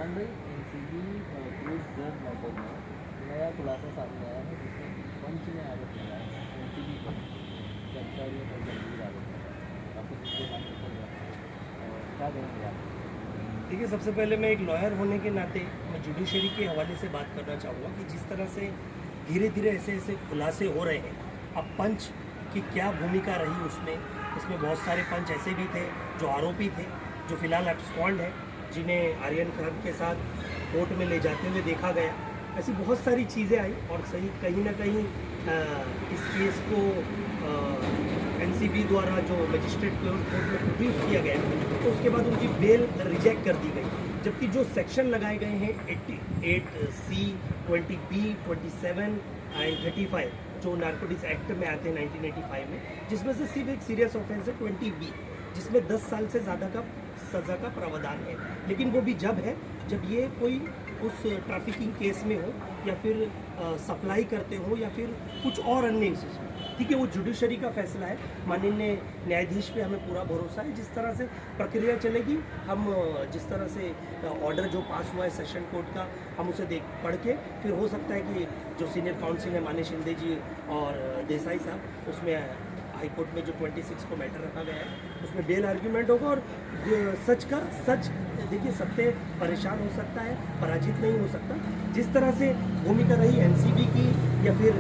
हम भाई NCB cruise drug matter में नया खुलासा सामने आया है जिसमें पंच ने आरोप लगाया है एनसीबी पर कर्मचारियों पर गंभीर आरोप लगाया है। काफ़ी मुद्दे सामने चल रहे हैं और क्या कहेंगे आप? देखिए, सबसे पहले मैं एक लॉयर होने के नाते मैं जुडिशरी के हवाले से बात करना चाहूँगा कि जिस तरह से धीरे धीरे ऐसे ऐसे खुलासे हो रहे हैं, अब पंच की क्या भूमिका रही इसमें बहुत सारे पंच ऐसे भी थे जो आरोपी थे, जो फिलहाल एब्सकॉन्ड है, जिन्हें आर्यन खान के साथ कोर्ट में ले जाते हुए देखा गया। ऐसी बहुत सारी चीज़ें आई और सही कहीं ना कहीं इस केस को एनसीबी द्वारा जो मजिस्ट्रेट कोर्ट में प्रोड्यूस किया गया तो उसके बाद उनकी बेल रिजेक्ट कर दी गई, जबकि जो सेक्शन लगाए गए हैं 88C, 20B, 27 एंड 35 जो नारकोटिक्स एक्ट में आते हैं 1985 में, जिसमें से सिर्फ एक सीरियस ऑफेंस है 20B, जिसमें 10 साल से ज़्यादा का सज़ा का प्रावधान है। लेकिन वो भी जब है जब ये कोई उस ट्रैफिकिंग केस में हो या फिर सप्लाई करते हो या फिर कुछ और अन्य इश्यूज में। ठीक है, वो जुडिशरी का फैसला है, माननीय न्यायाधीश पे हमें पूरा भरोसा है। जिस तरह से प्रक्रिया चलेगी, हम जिस तरह से ऑर्डर जो पास हुआ है सेशन कोर्ट का, हम उसे पढ़ के फिर हो सकता है कि जो सीनियर काउंसिल है माननीय शिंदे जी और देसाई साहब, उसमें हाई कोर्ट में जो 26 को मैटर रखा गया है उसमें बेल आर्ग्यूमेंट होगा और सच का सच। देखिए, सत्य परेशान हो सकता है, पराजित नहीं हो सकता। जिस तरह से भूमिका रही एनसीबी की या फिर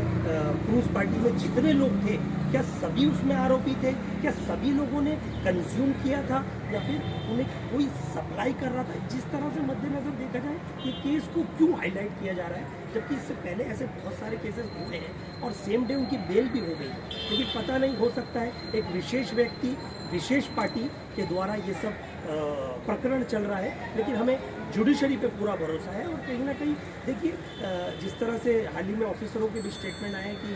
क्रूज पार्टी में जितने लोग थे, क्या सभी उसमें आरोपी थे? क्या सभी लोगों ने कंज्यूम किया था या फिर उन्हें कोई सप्लाई कर रहा था? जिस तरह से मद्देनजर देखा जाए, ये केस को क्यों हाईलाइट किया जा रहा है, जबकि इससे पहले ऐसे बहुत सारे केसेस हुए हैं और सेम डे उनकी बेल भी हो गई। लेकिन पता नहीं, हो सकता है एक विशेष व्यक्ति, विशेष पार्टी के द्वारा ये सब प्रकरण चल रहा है। लेकिन हमें जुडिशरी पे पूरा भरोसा है और कहीं ना कहीं देखिए, जिस तरह से हाल ही में ऑफिसरों के भी स्टेटमेंट आए हैं कि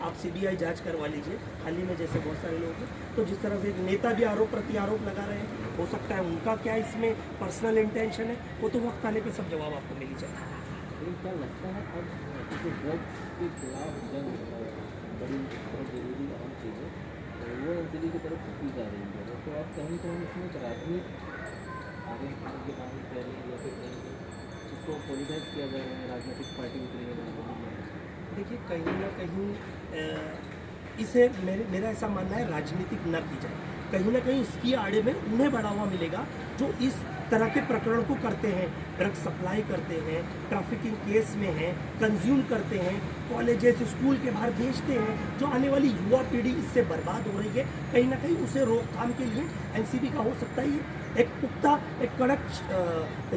आप सीबीआई जांच करवा लीजिए, हाल ही में जैसे बहुत सारे लोग हैं, तो जिस तरह से नेता भी आरोप प्रति आरोप लगा रहे हैं, हो सकता है उनका क्या इसमें पर्सनल इंटेंशन है, वो तो वक्त आने पर सब जवाब आपको मिल ही जाएगा। लेकिन क्या लगता है अब क्योंकि ड्रग्स के खिलाफ जंग बड़ी बहुत ज़रूरी अहम चीज़ है, तो वो एनसीबी की तरफ से की जा रही है, तो आप कहीं कहीं इसमें एक राजनीति आगे के नाम कह रही है या फिर कहीं इसको पॉलिटाइज किया जा रहा है, राजनीतिक पार्टी उतरी है? देखिए, कहीं ना कहीं इसे मेरा ऐसा मानना है राजनीतिक न की जाए। कहीं ना कहीं इसकी आड़े में उन्हें बढ़ावा मिलेगा जो इस तरह के प्रकरण को करते हैं, ड्रग सप्लाई करते हैं, ट्रैफिकिंग केस में हैं, कंज्यूम करते हैं, कॉलेजेस स्कूल के बाहर भेजते हैं, जो आने वाली युवा पीढ़ी इससे बर्बाद हो रही है। कहीं ना कहीं उसे रोकथाम के लिए एनसीबी का हो सकता है ये एक पुख्ता, एक कड़क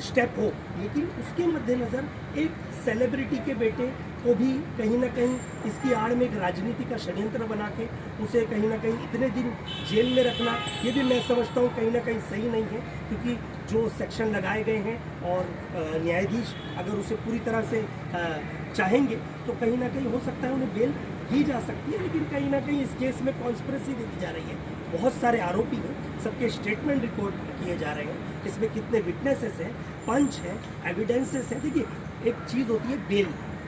स्टेप हो। लेकिन उसके मद्देनज़र एक सेलिब्रिटी के बेटे को भी कहीं ना कहीं इसकी आड़ में एक राजनीति का षड्यंत्र बना के उसे कहीं ना कहीं इतने दिन जेल में रखना, ये भी मैं समझता हूँ कहीं ना कहीं सही नहीं है। क्योंकि जो सेक्शन लगाए गए हैं और न्यायाधीश अगर उसे पूरी तरह से चाहेंगे तो कहीं ना कहीं हो सकता है उन्हें बेल दी जा सकती है। लेकिन कहीं ना कहीं इस केस में कॉन्स्पिरेसी देखी जा रही है, बहुत सारे आरोपी हैं, सबके स्टेटमेंट रिकॉर्ड किए जा रहे हैं, इसमें कितने विटनेसेस हैं, पंच है, एविडेंसेस है। देखिए, एक चीज़ होती है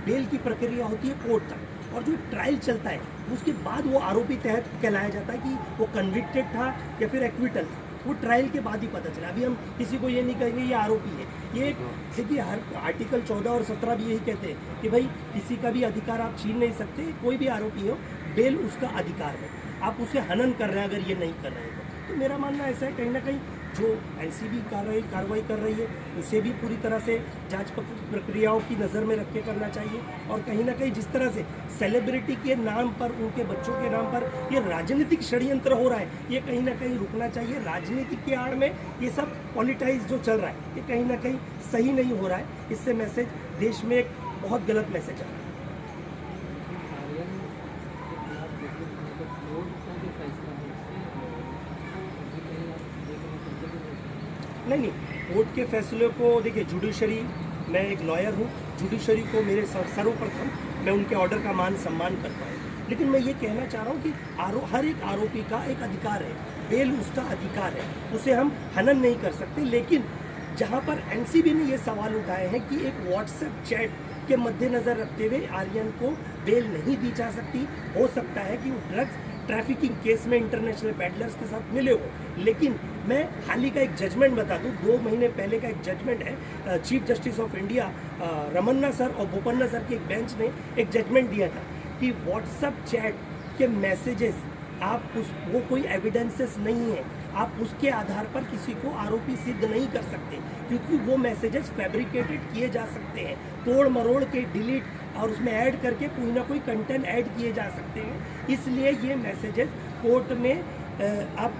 बेल की प्रक्रिया होती है कोर्ट तक, और जो ट्रायल चलता है उसके बाद वो आरोपी तहत कहलाया जाता है कि वो कन्विक्टेड था या फिर एक्विटल था, वो ट्रायल के बाद ही पता चला। अभी हम किसी को ये नहीं कहेंगे ये आरोपी है। ये देखिए, हर आर्टिकल 14 और 17 भी यही कहते हैं कि भाई किसी का भी अधिकार आप छीन नहीं सकते, कोई भी आरोपी हो, बेल उसका अधिकार है, आप उसे हनन कर रहे हैं अगर ये नहीं कर रहे हैं तो मेरा मानना ऐसा है कहीं ना कहीं जो एनसीबी कार्रवाई कर रही है उसे भी पूरी तरह से जांच प्रक्रियाओं की नज़र में रख के करना चाहिए। और कहीं ना कहीं जिस तरह से सेलिब्रिटी के नाम पर, उनके बच्चों के नाम पर ये राजनीतिक षड्यंत्र हो रहा है, ये कहीं ना कहीं रुकना चाहिए। राजनीतिक के आड़ में ये सब पॉलिटाइज जो चल रहा है, ये कहीं ना कहीं सही नहीं हो रहा है। इससे मैसेज देश में एक बहुत गलत मैसेज आ रहा है। नहीं, कोर्ट के फैसले को देखिए, जुडिशरी, मैं एक लॉयर हूँ, जुडिशरी को मेरे सर्वप्रथम मैं उनके ऑर्डर का मान सम्मान करता हूँ। लेकिन मैं ये कहना चाह रहा हूँ कि हर एक आरोपी का एक अधिकार है, बेल उसका अधिकार है, उसे हम हनन नहीं कर सकते। लेकिन जहाँ पर एनसीबी ने ये सवाल उठाए हैं कि एक व्हाट्सएप चैट के मद्देनज़र रखते हुए आर्यन को बेल नहीं दी जा सकती, हो सकता है कि वो ड्रग्स ट्रैफिकिंग केस में इंटरनेशनल पैडलर्स के साथ मिले हो। लेकिन मैं हाल ही का एक जजमेंट बता दूं, 2 महीने पहले का एक जजमेंट है, chief justice of India Ramana sir और बोपन्ना सर की एक बेंच ने एक जजमेंट दिया था कि व्हाट्सएप चैट के मैसेजेस वो कोई एविडेंसेस नहीं है, आप उसके आधार पर किसी को आरोपी सिद्ध नहीं कर सकते, क्योंकि वो मैसेजेस फैब्रिकेटेड किए जा सकते हैं, तोड़ मरोड़ के डिलीट और उसमें ऐड करके कोई ना कोई कंटेंट ऐड किए जा सकते हैं। इसलिए ये मैसेजेस कोर्ट में आप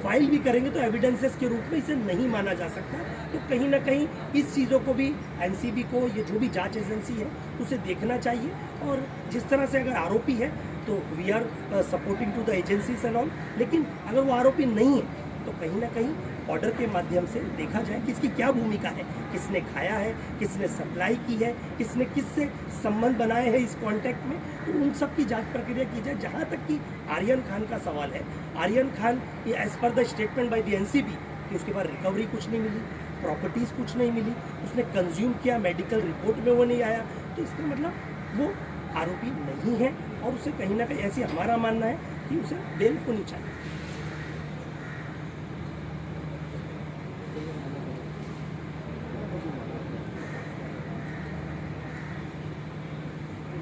फाइल भी करेंगे तो एविडेंसेस के रूप में इसे नहीं माना जा सकता। तो कहीं ना कहीं इस चीज़ों को भी एनसीबी को, ये जो भी जांच एजेंसी है, उसे देखना चाहिए। और जिस तरह से अगर आरोपी है तो we are supporting to the agencies and all, लेकिन अगर वो आरोपी नहीं है तो कहीं ना कहीं ऑर्डर के माध्यम से देखा जाए कि इसकी क्या भूमिका है, किसने खाया है, किसने सप्लाई की है, किसने किससे संबंध बनाए हैं इस कॉन्टैक्ट में, तो उन सब की जांच प्रक्रिया की जाए। जहाँ तक कि आर्यन खान का सवाल है, आर्यन खान ये as per the statement by the NCB कि उसके बाद रिकवरी कुछ नहीं मिली, प्रॉपर्टीज़ कुछ नहीं मिली, उसने कंज्यूम किया, मेडिकल रिपोर्ट में वो नहीं आया, तो इसका मतलब वो आरोपी नहीं है और उसे कहीं ना कहीं, ऐसी हमारा मानना है कि उसे बेल होनी चाहिए।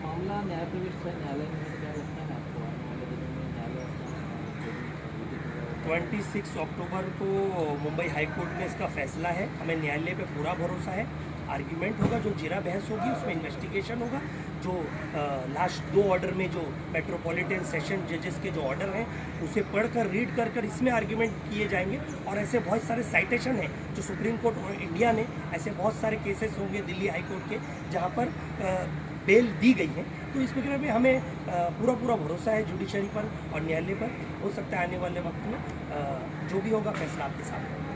मामला न्याय प्रविष्ट है, न्यायालय में क्या लगता है आपको? आने वाले दिनों में न्यायालय 26 अक्टूबर को मुंबई हाई कोर्ट में इसका फैसला है। हमें न्यायालय पे पूरा भरोसा है। आर्ग्यूमेंट होगा, जो जीरा बहस होगी उसमें इन्वेस्टिगेशन होगा, जो लास्ट 2 ऑर्डर में जो मेट्रोपॉलिटन सेशन जजेस के जो ऑर्डर हैं उसे पढ़कर रीड कर इसमें आर्ग्यूमेंट किए जाएंगे। और ऐसे बहुत सारे साइटेशन हैं जो सुप्रीम कोर्ट और इंडिया ने, ऐसे बहुत सारे केसेस होंगे दिल्ली हाई कोर्ट के जहाँ पर बेल दी गई है। तो इस प्रक्रिया में हमें पूरा भरोसा है जुडिशरी पर और न्यायालय पर। हो सकता है आने वाले वक्त में जो भी होगा फैसला आपके सामने।